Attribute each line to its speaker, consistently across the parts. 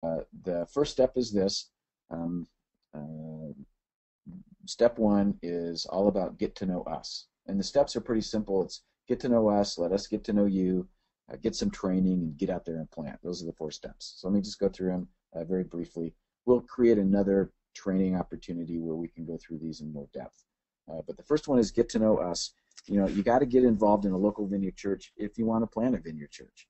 Speaker 1: The first step is this. Um, uh, Step one is all about get to know us. And the steps are pretty simple. It's get to know us, let us get to know you, get some training, and get out there and plant. Those are the four steps. So let me just go through them very briefly. We'll create another training opportunity where we can go through these in more depth. But the first one is get to know us. You got to get involved in a local vineyard church if you want to plant a vineyard church.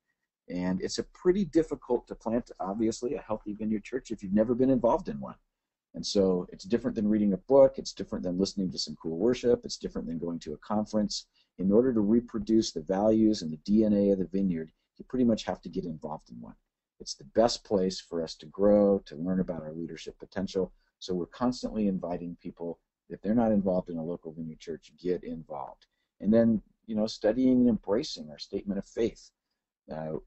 Speaker 1: And it's a pretty difficult to plant, obviously, a healthy vineyard church if you've never been involved in one. And so it's different than reading a book. It's different than listening to some cool worship. It's different than going to a conference. In order to reproduce the values and the DNA of the vineyard, you pretty much have to get involved in one. It's the best place for us to grow, to learn about our leadership potential. So we're constantly inviting people, if they're not involved in a local vineyard church, get involved. And then, studying and embracing our statement of faith.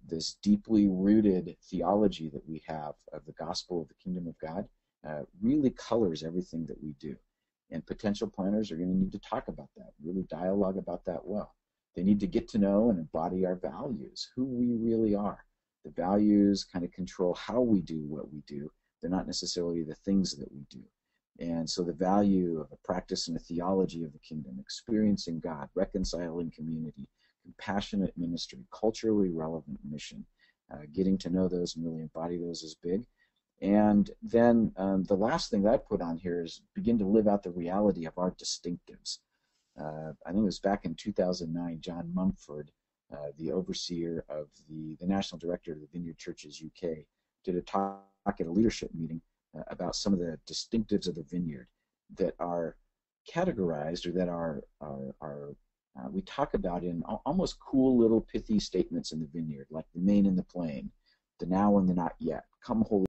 Speaker 1: This deeply rooted theology that we have of the gospel of the kingdom of God really colors everything that we do. And potential planners are going to need to talk about that, really dialogue about that well. They need to get to know and embody our values, who we really are. The values kind of control how we do what we do. They're not necessarily the things that we do. And so the value of a practice and a theology of the kingdom, experiencing God, reconciling community, compassionate ministry, culturally relevant mission, getting to know those and really embody those is big. And then the last thing that I put on here is begin to live out the reality of our distinctives. I think it was back in 2009, John Mumford, the overseer of the national director of the Vineyard Churches UK, did a talk at a leadership meeting about some of the distinctives of the vineyard that are categorized, or that are we talk about in almost cool little pithy statements in the vineyard, like the main and the plain, the now and the not yet, come holy